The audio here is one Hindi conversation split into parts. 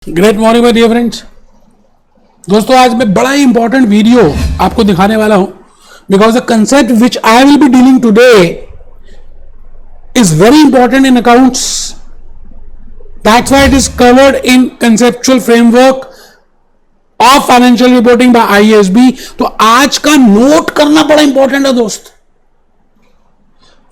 Great morning my dear friends. दोस्तों आज मैं बड़ा ही इंपॉर्टेंट वीडियो आपको दिखाने वाला हूं because the concept which I will be dealing today is very important in accounts. That's why it is covered in conceptual framework of financial reporting by IASB. तो आज का नोट करना बड़ा इंपॉर्टेंट है दोस्त।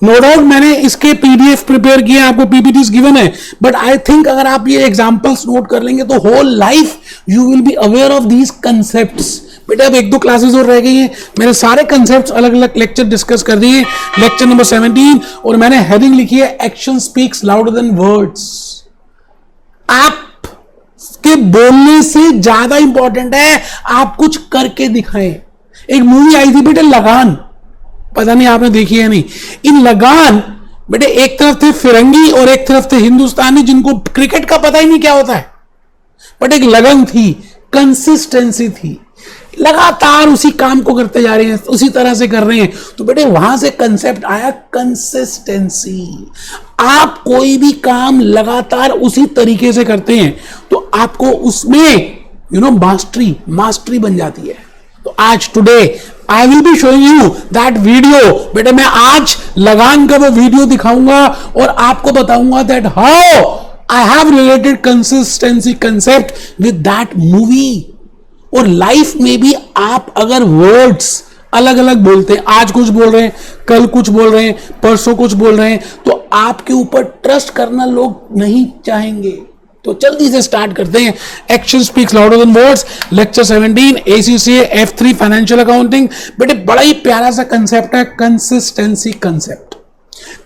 नो डाउट मैंने इसके पीडीएफ प्रिपेयर किए, आपको पीपीटीज गिवन है, बट आई थिंक अगर आप ये एग्जांपल्स नोट कर लेंगे तो whole life you will be aware of these concepts. बेटा अब एक दो क्लासेस और रह गई हैं, मैंने सारे कंसेप्ट्स अलग अलग लेक्चर डिस्कस कर दिए, लेक्चर नंबर 17, और मैंने हेडिंग लिखी है action speaks louder than words. आप के बोलने से ज्यादा इंपॉर्टेंट है आप कुछ करके दिखाएं। एक मूवी आई थी बेटे लगान, पता नहीं आपने देखी है नहीं। इन लगान बेटे एक तरफ थे फिरंगी और एक तरफ थे हिंदुस्तानी जिनको क्रिकेट का पता ही नहीं क्या होता है, बट एक लगन थी, कंसिस्टेंसी थी, लगातार उसी काम को करते जा रहे हैं, उसी तरह से कर रहे हैं। तो बेटे वहां से कंसेप्ट आया कंसिस्टेंसी। आप कोई भी काम लगातार उसी तरीके से करते हैं तो आपको उसमें मास्टरी बन जाती है। तो आज today I will be showing you that video. बेटे मैं आज लगान का वो वीडियो दिखाऊंगा और आपको बताऊंगा that how I have related consistency concept with that movie. और लाइफ में भी आप अगर वर्ड्स अलग अलग बोलते हैं, आज कुछ बोल रहे हैं, कल कुछ बोल रहे हैं, परसों कुछ बोल रहे हैं, तो आपके ऊपर ट्रस्ट करना लोग नहीं चाहेंगे। तो जल्दी से स्टार्ट करते हैं। Action speaks louder than words, lecture 17, ACCA F3 financial accounting. बेटे बड़ा ही प्यारा सा कंसेप्ट है कंसिस्टेंसी कंसेप्ट।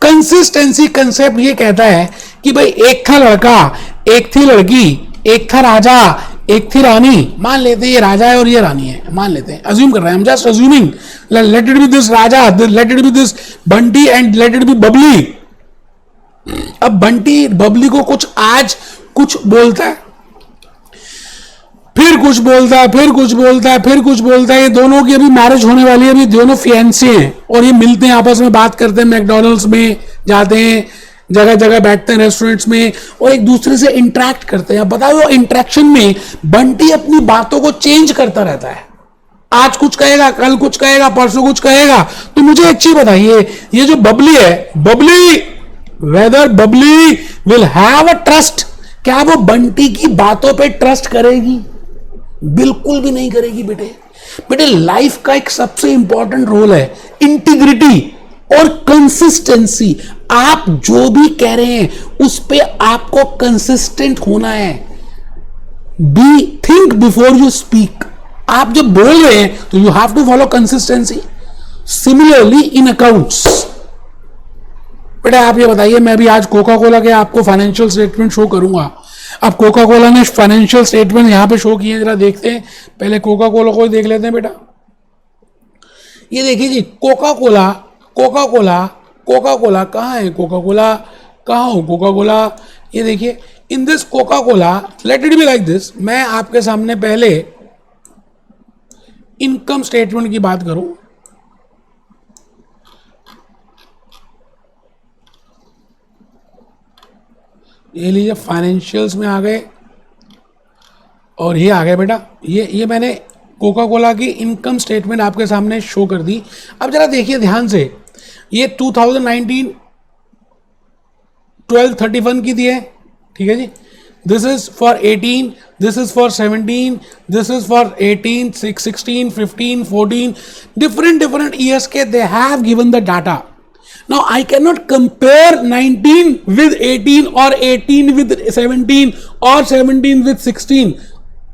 कंसिस्टेंसी कंसेप्ट ये कहता है कि भाई एक था लड़का, एक थी लड़की, एक था राजा, एक थी रानी। मान लेते हैं ये राजा है और ये रानी है, मान लेते हैं, अज्यूम कर रहे हैं हम, just assuming. Let it be this Raja, let it be this Bunty and let it be Babli. अब बंटी बबली को कुछ आज कुछ बोलता है, फिर कुछ बोलता है, फिर कुछ बोलता है, फिर कुछ बोलता है। ये दोनों की अभी मैरिज होने वाली है, अभी दोनों फियांसे हैं और ये मिलते हैं, आपस में बात करते हैं, मैकडॉनल्ड्स में जाते हैं, जगह जगह बैठते हैं रेस्टोरेंट्स में और एक दूसरे से इंटरेक्ट करते हैं। बताओ इंटरेक्शन में बंटी अपनी बातों को चेंज करता रहता है, आज कुछ कहेगा, कल कुछ कहेगा, परसों कुछ कहेगा। तो मुझे एक चीज बताइए, ये जो बबली है, Babli whether Babli will have a trust, क्या वो बंटी की बातों पे ट्रस्ट करेगी? बिल्कुल भी नहीं करेगी बेटे। बेटे लाइफ का एक सबसे इंपॉर्टेंट रोल है इंटीग्रिटी और कंसिस्टेंसी। आप जो भी कह रहे हैं उस पे आपको कंसिस्टेंट होना है। Be think before you speak. आप जब बोल रहे हैं तो you have to follow consistency. Similarly in accounts. बेटा आप ये बताइए, मैं भी आज कोका कोला के आपको फाइनेंशियल स्टेटमेंट शो करूंगा। अब कोका कोला ने फाइनेंशियल स्टेटमेंट यहां पे शो किए हैं, जरा देखते हैं। पहले कोका कोला को ही देख लेते हैं बेटा। ये देखिए जी, Coca Cola, Coca Cola, Coca Cola कहां है? कोका कोला कहां हो? कोका कोला ये देखिए, in this Coca Cola, let it be like this. मैं आपके सामने पहले इनकम स्टेटमेंट की बात करूं, ये लीजिए फाइनेंशियल्स में आ गए और ये आ गए बेटा। ये मैंने कोका कोला की इनकम स्टेटमेंट आपके सामने शो कर दी। अब जरा देखिए ध्यान से, ये 2019 12/31 की दी है, ठीक है जी। This is for 18, this is for 17, this is for 18, 16, 15, 14, different years के they have given the data. Now I cannot compare 19 with 18 or 18 with 17 or 17 with 16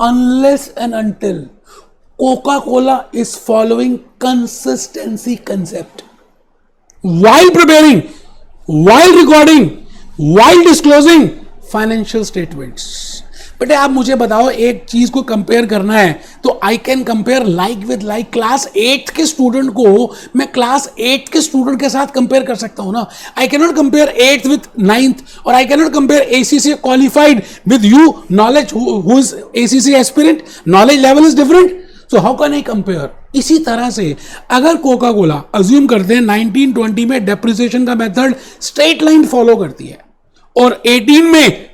unless and until Coca-Cola is following consistency concept while preparing, while recording, while disclosing financial statements. बेटे आप मुझे बताओ, एक चीज को कंपेयर करना है तो I can compare like with like. Class 8 के स्टूडेंट को मैं क्लास 8 के स्टूडेंट के साथ कंपेयर कर सकता हूं ना। I can not compare 8th with 9th, और I can not compare ACC qualified with you knowledge who is ACC aspirant. Knowledge level is different, so how can I compare? इसी तरह से अगर कोका कोला अज्यूम करते हैं 1920 में डेप्रिसिएशन का मेथड स्ट्रेट लाइन फॉलो करती है और 18 में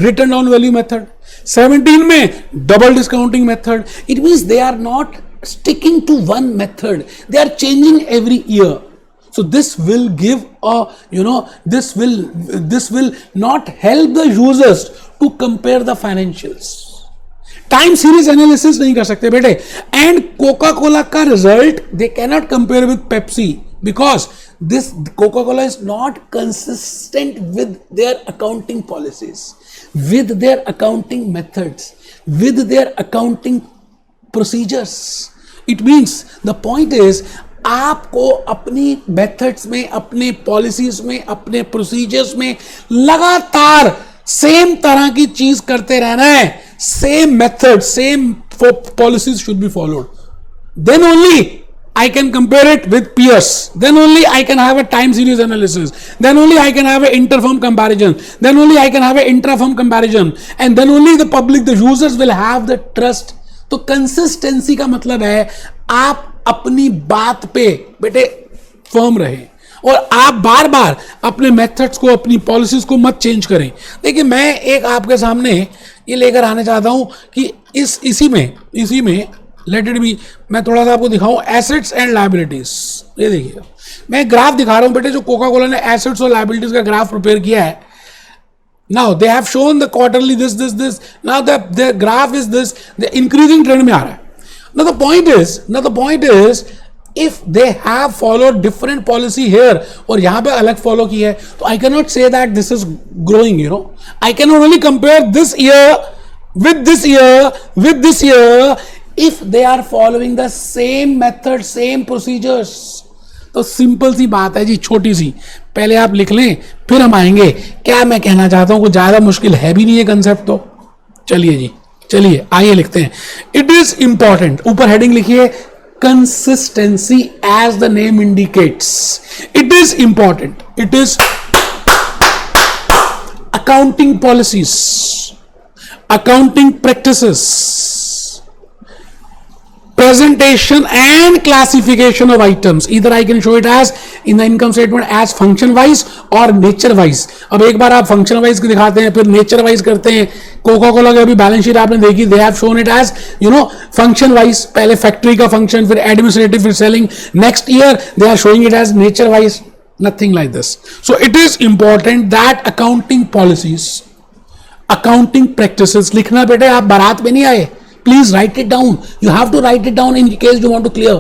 रिटर्न डाउन वैल्यू मेथड, 17 में double discounting method. It means they are not sticking to one method, they are changing every year. So this will give this will not help the users to compare the financials. Time series analysis नहीं कर सकते बेटे. एंड कोका कोला का result they cannot compare with Pepsi because this Coca-Cola is not consistent with their accounting policies, with their accounting methods, with their accounting procedures. It means the point is आपको अपनी मेथड्स में, अपने पॉलिसीज में, अपने प्रोसीजर्स में लगातार सेम तरह की चीज करते रहना है. Same method, same policies should be followed. Then only I can compare it with peers. Then only I can have a time series analysis. Then only I can have an interfirm comparison. Then only I can have an intrafirm comparison. And then only the public, the users will have the trust. तो कंसिस्टेंसी का मतलब है आप अपनी बात पे बेटे फर्म रहे और आप बार बार अपने मेथड्स को, अपनी पॉलिसीज को मत चेंज करें. देखिए मैं एक आपके सामने ये लेकर आने चाहता हूं कि इसी में लेट इट बी, मैं थोड़ा सा आपको दिखाऊं एसेट्स एंड लायबिलिटीज. ये देखिए मैं ग्राफ दिखा रहा हूं बेटे, जो कोका कोला ने एसेट्स और लायबिलिटीज का ग्राफ प्रिपेयर किया है. Now they have shown the quarterly this. Now the graph is this, the increasing trend में आ रहा है. Now the point is if they have followed different policy here और यहां पे अलग फॉलो की है, तो I cannot say that this is growing, I cannot only compare this year with this year if they are following the same method, same procedures. तो सिंपल सी बात है जी, छोटी सी, पहले आप लिख लें फिर हम आएंगे. क्या मैं कहना चाहता हूं, कुछ ज्यादा मुश्किल है भी नहीं है कंसेप्ट. तो चलिए आइए लिखते हैं. इट इज इंपॉर्टेंट, ऊपर हेडिंग लिखिए consistency as the name indicates. It is important. It is accounting policies, accounting practices, presentation and classification of items. Either I can show it as in the income statement as function wise or nature wise. अब एक बार आप function wise को दिखाते हैं, फिर nature wise करते हैं. कोका कोला की अभी बैलेंस शीट आपने देखी, they have shown it as function wise. पहले फैक्ट्री का फंक्शन, फिर एडमिनिस्ट्रेटिव, फिर selling. Next year they are showing it as nature wise. Nothing like this. So it is important that accounting policies, accounting practices लिखना बेटे. आप बारात में नहीं आए. Please write it down. You have to write it down in case you want to clear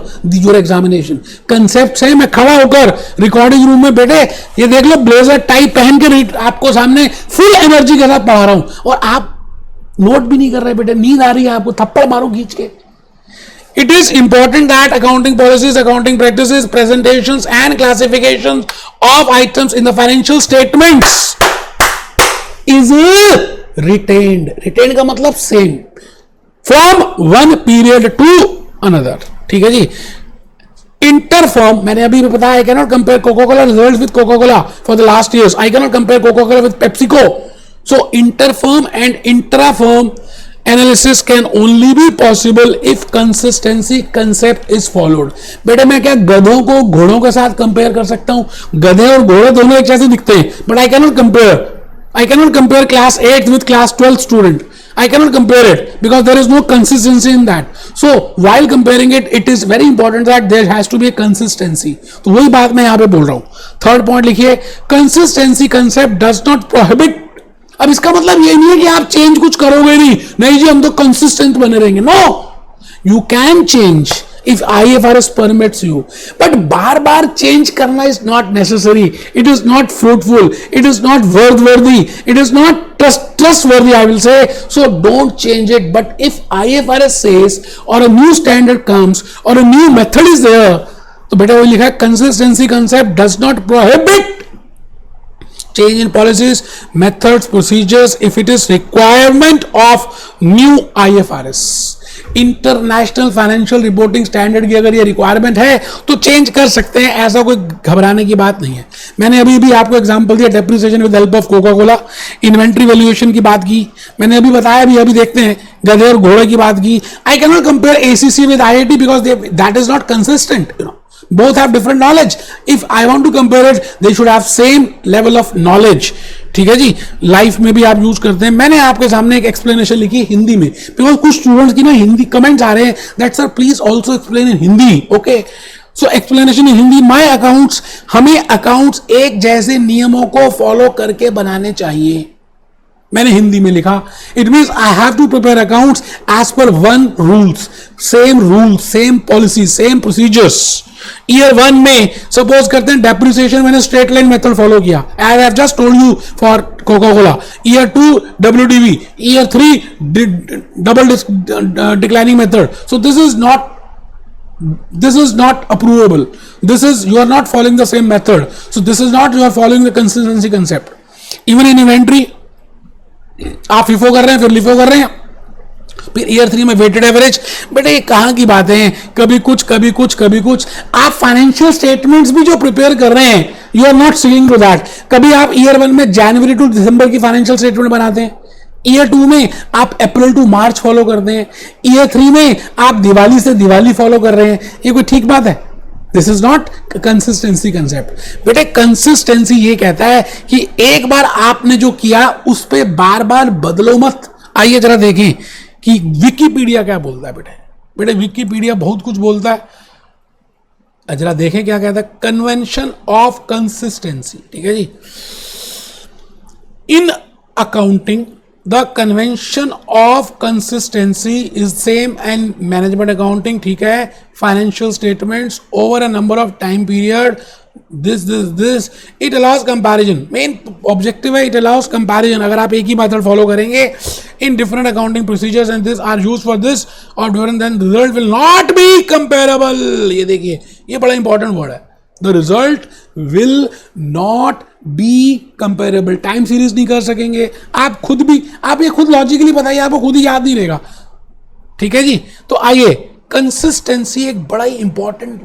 your examination. Concepts है. मैं खड़ा होकर रिकॉर्डिंग रूम में बेटे ये देख लो, ब्लेजर टाई पहन के आपको सामने फुल एनर्जी के साथ पढ़ा रहा हूं और आप नोट भी नहीं कर रहे बेटे. नींद आ रही है आपको, थप्पड़ मारो खींच के. It is important that accounting policies, accounting practices, presentations and classifications of items in the financial statements is retained. Retained का मतलब same from one period to another. ठीक है जी. Interfirm, मैंने अभी भी बताया, I cannot compare Coca-Cola results with Coca-Cola for the last years. I cannot compare Coca-Cola with PepsiCo. So interfirm and intrafirm analysis can only be possible if consistency concept is followed. बेटे मैं क्या गधों को घोड़ों के साथ कंपेयर कर सकता हूं? गधे और घोड़े दोनों एक जैसे दिखते हैं, but I cannot compare class 8th with class 12th student. I cannot compare it because there is no consistency in that. So while comparing it, it is very important that there has to be a consistency. तो वही बात मैं यहां पे बोल रहा हूं. थर्ड पॉइंट लिखिए, consistency concept does not prohibit. अब इसका मतलब ये नहीं है कि आप चेंज कुछ करोगे नहीं जी, हम तो कंसिस्टेंट बने रहेंगे. No, you can change if IFRS permits you, but बार बार चेंज करना is not necessary. It is not fruitful. It is not worthy. It is not trustworthy, I will say. So don't change it. But if IFRS says or a new standard comes or a new method is there, तो बेटा वो लिखा है consistency concept does not prohibit change in policies, methods, procedures if it is requirement of new IFRS. International financial reporting standard की अगर ये रिक्वायरमेंट है तो चेंज कर सकते हैं, ऐसा कोई घबराने की बात नहीं है. मैंने अभी भी आपको एग्जांपल दिया, depreciation with help of Coca Cola. Inventory valuation की बात की मैंने अभी बताया, अभी देखते हैं गधे और घोड़े की बात की. I can not compare ACC with IIT because that is not consistent. both have different knowledge. If I want to compare it, they should have same level of knowledge. ठीक है जी, लाइफ में भी आप यूज करते हैं. मैंने आपके सामने एक एक्सप्लेनेशन लिखी हिंदी में, बिकॉज कुछ स्टूडेंट्स की ना हिंदी कमेंट्स आ रहे हैं that sir please also explain in Hindi. Okay, so explanation in Hindi. My accounts, हमें अकाउंट्स एक जैसे नियमों को फॉलो करके बनाने चाहिए. मैंने हिंदी में लिखा, it means I have to prepare accounts as per one rules, same policy, same procedures. Year 1 में सपोज करते हैं डेप्रिसिएशन मैंने स्ट्रेट लाइन मेथड फॉलो किया, as I have just told you for Coca Cola. Year 2 WDV, year 3 double declining method. So this is not approvable. This is, you are not following the same method. So this is not, you are following the consistency concept. Even in inventory, आप FIFO कर रहे हैं, फिर LIFO कर रहे हैं, फिर ईयर 3 में वेटेड एवरेज. बेटे ये कहां की बातें हैं, कभी कुछ कभी कुछ कभी कुछ. आप फाइनेंशियल स्टेटमेंट्स भी जो प्रिपेयर कर रहे हैं, you are not sticking to that. कभी आप ईयर 1 में जनवरी टू दिसंबर की फाइनेंशियल स्टेटमेंट बनाते हैं, ईयर 2 में आप अप्रैल टू मार्च फॉलो करते हैं, ईयर 3 में आप दिवाली से दिवाली फॉलो कर रहे हैं. ये कोई ठीक बात है? This is not consistency concept. बेटे कंसिस्टेंसी ये कहता है कि एक बार आपने जो किया उस पर बार बार बदलो मत. आइए जरा देखें कि विकिपीडिया क्या बोलता है. बेटे विकिपीडिया बहुत कुछ बोलता है, जरा देखें क्या कहता है. Convention of consistency. ठीक है जी. In accounting the convention of consistency is same and management accounting. ठीक है, financial statements over a number of time period, this it allows comparison. main objective है, it allows comparison. अगर आप एक ही method follow करेंगे in different accounting procedures and this are used for this or different, then the result will not be comparable. ये देखिए, ये बड़ा important word है. The result will not be comparable. Time series नहीं कर सकेंगे आप खुद भी. आप ये खुद लॉजिकली बताइए, आपको खुद ही याद नहीं रहेगा. ठीक है जी. तो आइए, कंसिस्टेंसी एक बड़ा ही इंपॉर्टेंट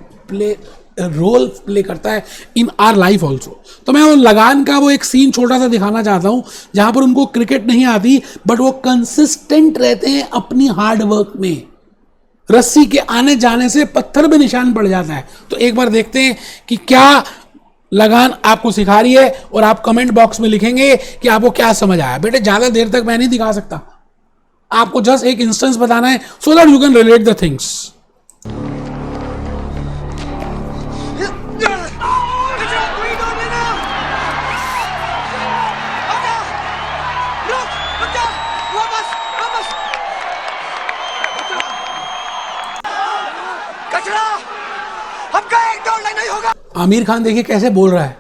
रोल प्ले करता है इन आर लाइफ ऑल्सो. तो मैं वो लगान का वो एक सीन छोटा सा दिखाना चाहता हूं जहां पर उनको क्रिकेट नहीं आती बट वो कंसिस्टेंट रहते हैं अपनी हार्ड वर्क में. रस्सी के आने जाने से पत्थर पे निशान पड़ जाता है. तो एक बार देखते हैं कि क्या लगान आपको सिखा रही है और आप कमेंट बॉक्स में लिखेंगे कि आपको क्या समझ आया. बेटे ज्यादा देर तक मैं नहीं दिखा सकता, आपको जस्ट एक इंस्टेंस बताना है so that you can relate the things. Aamir Khan देखिए कैसे बोल रहा है.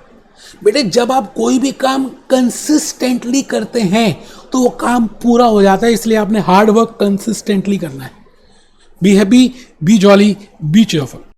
बेटे जब आप कोई भी काम कंसिस्टेंटली करते हैं तो वो काम पूरा हो जाता है. इसलिए आपने हार्ड वर्क कंसिस्टेंटली करना है. Be happy, B jolly, B cheerful.